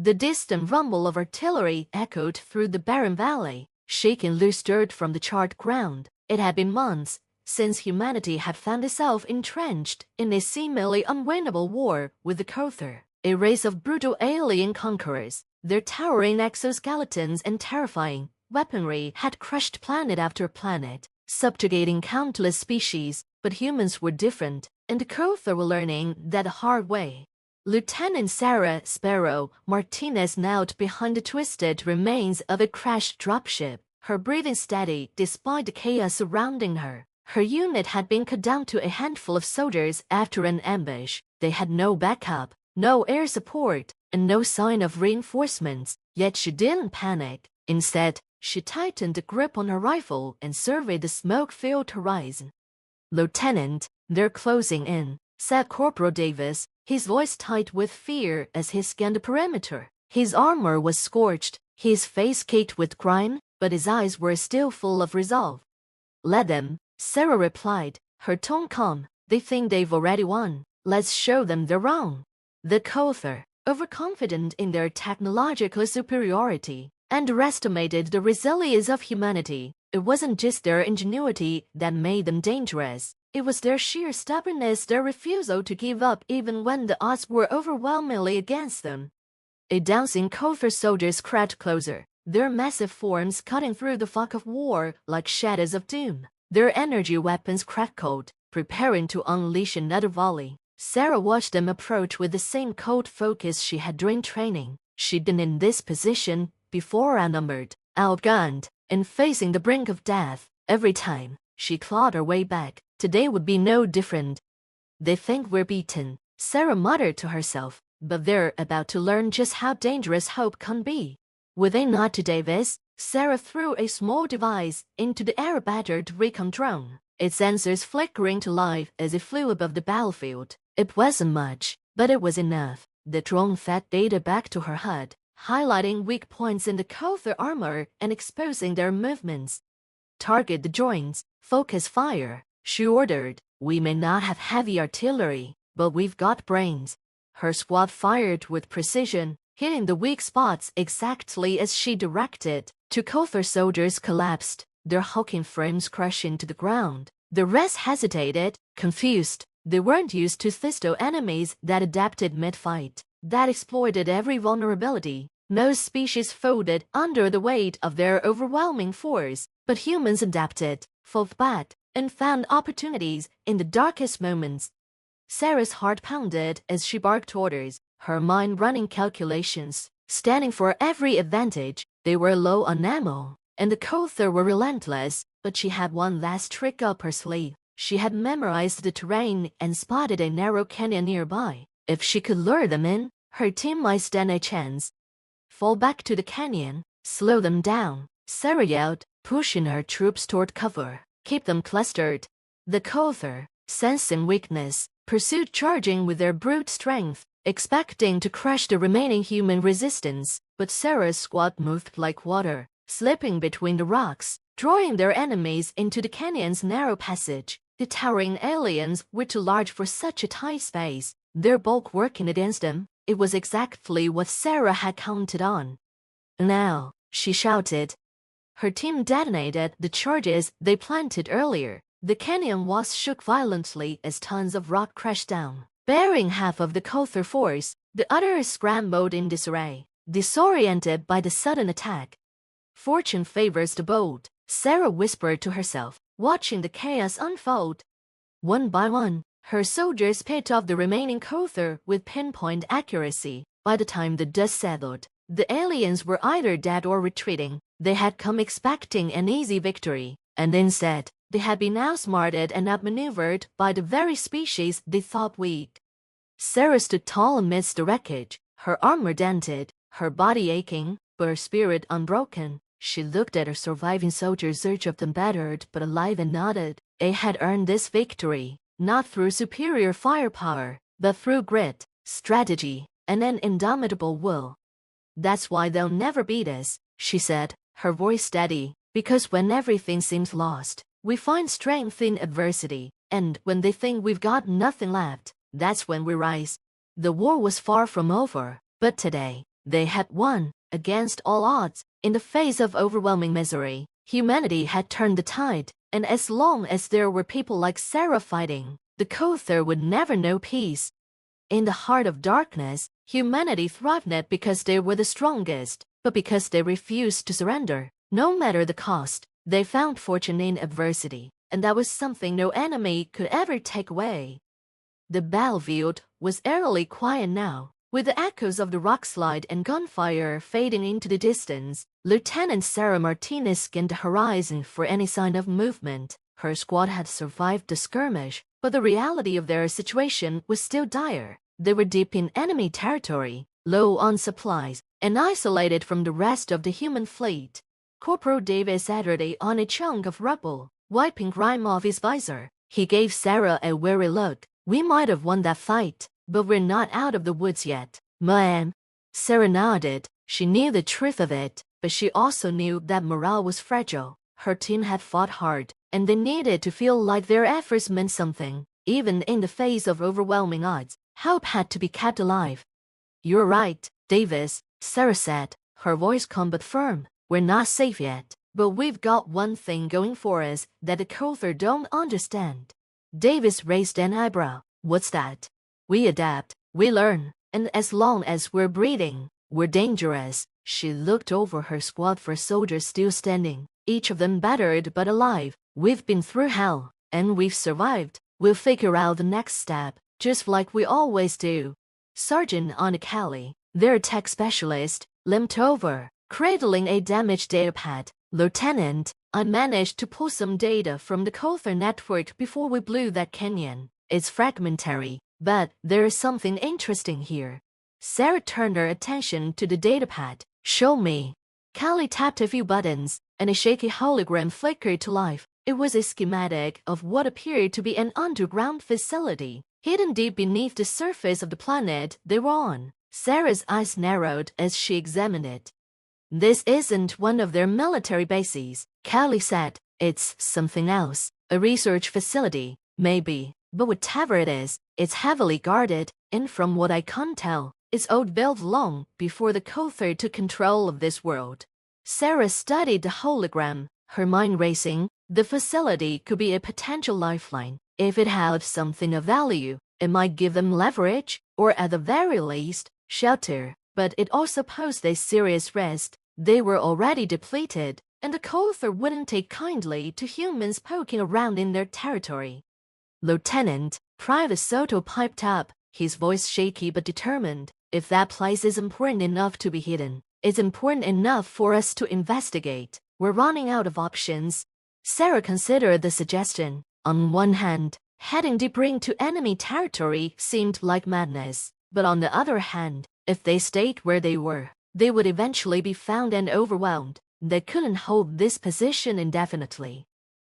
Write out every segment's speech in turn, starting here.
The distant rumble of artillery echoed through the barren valley, shaking loose dirt from the charred ground. It had been months since humanity had found itself entrenched in a seemingly unwinnable war with the Kothar, a race of brutal alien conquerors. Their towering exoskeletons and terrifying weaponry had crushed planet after planet, subjugating countless species. But humans were different, and the Kothar were learning that the hard way. Lieutenant Sarah Sparrow Martinez knelt behind the twisted remains of a crashed dropship, her breathing steady despite the chaos surrounding her. Her unit had been cut down to a handful of soldiers after an ambush. They had no backup, no air support, and no sign of reinforcements. Yet she didn't panic. Instead, she tightened the grip on her rifle and surveyed the smoke-filled horizon. "Lieutenant, they're closing in," said Corporal Davis, his voice tight with fear as he scanned the perimeter. His armor was scorched, his face caked with grime, but his eyes were still full of resolve. "Let them," Sarah replied, her tone calm. "They think they've already won. Let's show them they're wrong." The Kothar, overconfident in their technological superiority, underestimated the resilience of humanity. It wasn't just their ingenuity that made them dangerous. It was their sheer stubbornness, their refusal to give up even when the odds were overwhelmingly against them. A dozen Kothar soldiers crept closer, their massive forms cutting through the fog of war like shadows of doom. Their energy weapons crackled, preparing to unleash another volley. Sarah watched them approach with the same cold focus she had during training. She'd been in this position before, outnumbered, outgunned, and facing the brink of death. Every time, she clawed her way back. Today would be no different. "They think we're beaten," Sarah muttered to herself, "but they're about to learn just how dangerous hope can be." With a nod to Davis, Sarah threw a small device into the air-battered recon drone, its sensors flickering to life as it flew above the battlefield. It wasn't much, but it was enough. The drone fed data back to her HUD, highlighting weak points in the Kothar armor and exposing their movements. "Target the joints, focus fire," she ordered. "We may not have heavy artillery, but we've got brains." Her squad fired with precision, hitting the weak spots exactly as she directed. Two Kothar soldiers collapsed, their hulking frames crashed into the ground. The rest hesitated, confused. They weren't used to hostile enemies that adapted mid-fight, that exploited every vulnerability. Most species folded under the weight of their overwhelming force, but humans adapted, fought back, and found opportunities in the darkest moments. Sarah's heart pounded as she barked orders, her mind running calculations, standing for every advantage. They were low on ammo, and the Kothar were relentless, but she had one last trick up her sleeve. She had memorized the terrain and spotted a narrow canyon nearby. If she could lure them in, her team might stand a chance. "Fall back to the canyon, slow them down," Sarah yelled, pushing her troops toward cover. "Keep them clustered." The Kothar, sensing weakness, pursued, charging with their brute strength, expecting to crush the remaining human resistance. But Sarah's squad moved like water, slipping between the rocks, drawing their enemies into the canyon's narrow passage. The towering aliens were too large for such a tight space, their bulk working against them. It was exactly what Sarah had counted on. "Now," she shouted. Her team detonated the charges they planted earlier. The canyon walls shook violently as tons of rock crashed down, burying half of the Kothar force. The others scrambled in disarray, disoriented by the sudden attack. "Fortune favors the bold," Sarah whispered to herself, watching the chaos unfold. One by one, her soldiers picked off the remaining Kothar with pinpoint accuracy. By the time the dust settled, the aliens were either dead or retreating. They had come expecting an easy victory, and instead, they had been outsmarted and outmaneuvered by the very species they thought weak. Sarah stood tall amidst the wreckage, her armor dented, her body aching, but her spirit unbroken. She looked at her surviving soldiers, each of them battered but alive, and nodded. They had earned this victory, not through superior firepower, but through grit, strategy, and an indomitable will. "That's why they'll never beat us," she said, her voice steady. "Because when everything seems lost, we find strength in adversity, and when they think we've got nothing left, that's when we rise." The war was far from over, but today, They had won, against all odds. In the face of overwhelming misery, humanity had turned the tide, and as long as there were people like Sarah fighting, the Kother would never know peace. In the heart of darkness, humanity thrived not because they were the strongest, but because they refused to surrender. No matter the cost, they found fortune in adversity, and that was something no enemy could ever take away. The battlefield was eerily quiet now, with the echoes of the rockslide and gunfire fading into the distance. Lieutenant Sarah Martinez scanned the horizon for any sign of movement. Her squad had survived the skirmish, but the reality of their situation was still dire. They were deep in enemy territory, low on supplies, and isolated from the rest of the human fleet. Corporal Davis uttered on a chunk of rubble, wiping grime off his visor. He gave Sarah a weary look. "We might have won that fight, but we're not out of the woods yet, ma'am." Sarah nodded. She knew the truth of it, but she also knew that morale was fragile. Her team had fought hard, and they needed to feel like their efforts meant something. Even in the face of overwhelming odds, hope had to be kept alive. "You're right, Davis," Sarah said, her voice calm but firm. "We're not safe yet, but we've got one thing going for us that the Kother don't understand." Davis raised an eyebrow. "What's that?" "We adapt, we learn, and as long as we're breathing, we're dangerous." She looked over her squad for soldiers still standing, each of them battered but alive. "We've been through hell, and we've survived. We'll figure out the next step, just like we always do." Sergeant Anna Kelly, their tech specialist, limped over, cradling a damaged datapad. "Lieutenant, I managed to pull some data from the Kother network before we blew that canyon. It's fragmentary, but there is something interesting here." Sarah turned her attention to the datapad. "Show me." Kelly tapped a few buttons, and a shaky hologram flickered to life. It was a schematic of what appeared to be an underground facility, hidden deep beneath the surface of the planet they were on. Sarah's eyes narrowed as she examined it. "This isn't one of their military bases," Kelly said. "It's something else. A research facility, maybe. But whatever it is, it's heavily guarded, and from what I can tell, it's built long before the Kother took control of this world." Sarah studied the hologram, her mind racing. The facility could be a potential lifeline. If it had something of value, it might give them leverage, or at the very least, shelter. But it also posed a serious risk. They were already depleted, and the Kother wouldn't take kindly to humans poking around in their territory. "Lieutenant," Private Soto piped up, his voice shaky but determined, "if that place is important enough to be hidden, it's important enough for us to investigate. We're running out of options." Sarah considered the suggestion. On one hand, heading deeper into enemy territory seemed like madness, but on the other hand, if they stayed where they were, they would eventually be found and overwhelmed. They couldn't hold this position indefinitely.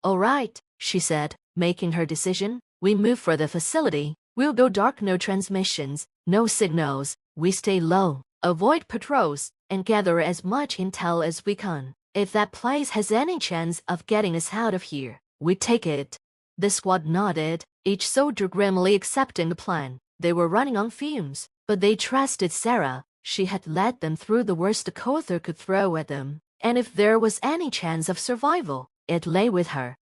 "All right," she said, making her decision. "We move for the facility. We'll go dark, no transmissions, no signals. We stay low, avoid patrols, and gather as much intel as we can. If that place has any chance of getting us out of here, we take it." The squad nodded, each soldier grimly accepting the plan. They were running on fumes, but they trusted Sarah. She had led them through the worst the Kother could throw at them, and if there was any chance of survival, it lay with her.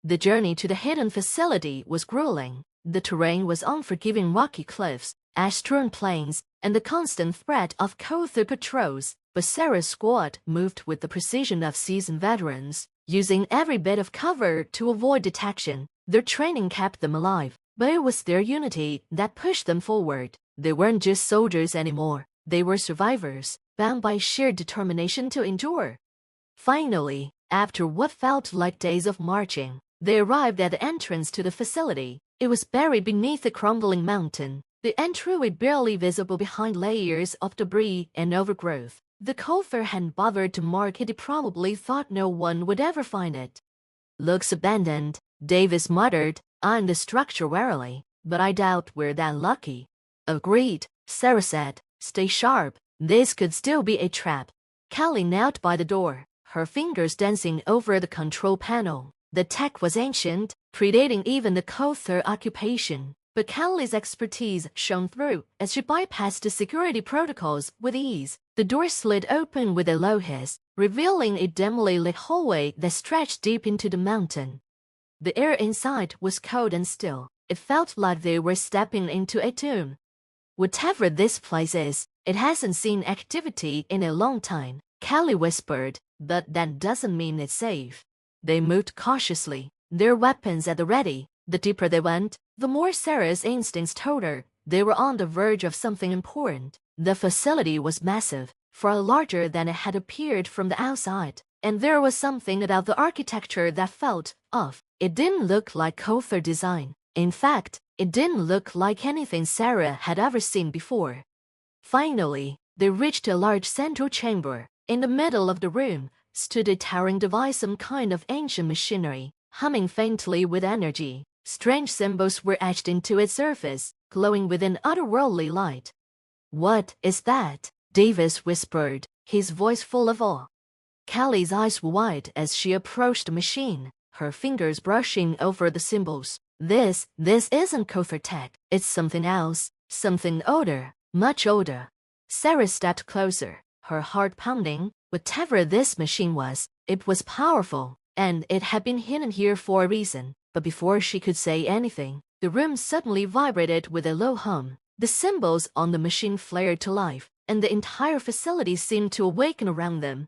The journey to the hidden facility was grueling. The terrain was unforgiving, rocky cliffs, ash-strewn plains, and the constant threat of Kother patrols. But Sarah's squad moved with the precision of seasoned veterans, using every bit of cover to avoid detection. Their training kept them alive, but it was their unity that pushed them forward. They weren't just soldiers anymore. They were survivors, bound by sheer determination to endure. Finally, after what felt like days of marching, they arrived at the entrance to the facility. It was buried beneath a crumbling mountain, the entryway barely visible behind layers of debris and overgrowth. The Kother hadn't bothered to mark it. He probably thought no one would ever find it. "Looks abandoned," Davis muttered, eyeing the structure warily, "but I doubt we're that lucky." "Agreed," Sarah said. "Stay sharp. This could still be a trap." Kelly knelt by the door, her fingers dancing over the control panel. The tech was ancient, predating even the Kother occupation, but Kelly's expertise shone through as she bypassed the security protocols with ease. The door slid open with a low hiss, revealing a dimly lit hallway that stretched deep into the mountain. The air inside was cold and still. It felt like they were stepping into a tomb. "Whatever this place is, it hasn't seen activity in a long time," Kelly whispered, "but that doesn't mean it's safe." They moved cautiously, their weapons at the ready. The deeper they went, the more Sarah's instincts told her they were on the verge of something important. The facility was massive, far larger than it had appeared from the outside, and there was something about the architecture that felt off. It didn't look like Kothar design. In fact, it didn't look like anything Sarah had ever seen before. Finally, they reached a large central chamber. In the middle of the room stood a towering device, some kind of ancient machinery, humming faintly with energy. Strange symbols were etched into its surface, glowing with an otherworldly light. "What is that?" Davis whispered, his voice full of awe. Kelly's eyes were wide as she approached the machine, her fingers brushing over the symbols. This isn't Kothar tech. It's something else, something older, much older." Sarah stepped closer, her heart pounding. Whatever this machine was, it was powerful, and it had been hidden here for a reason. But before she could say anything, the room suddenly vibrated with a low hum. The symbols on the machine flared to life, and the entire facility seemed to awaken around them.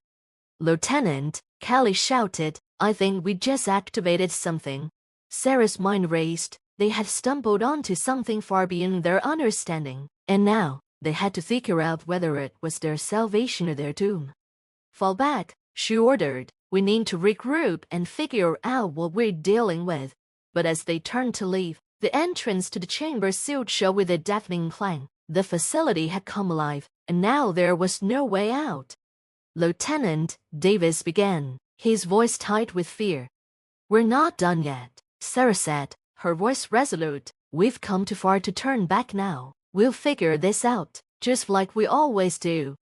"Lieutenant," Kelly shouted, "I think we just activated something." Sarah's mind raced. They had stumbled onto something far beyond their understanding, and now they had to figure out whether it was their salvation or their doom. "Fall back," she ordered. "We need to regroup and figure out what we're dealing with." But as they turned to leave, the entrance to the chamber sealed shut with a deafening clang. The facility had come alive, and now there was no way out. "Lieutenant," Davis began, his voice tight with fear. "We're not done yet," Sarah said, her voice resolute. "We've come too far to turn back now. We'll figure this out, just like we always do."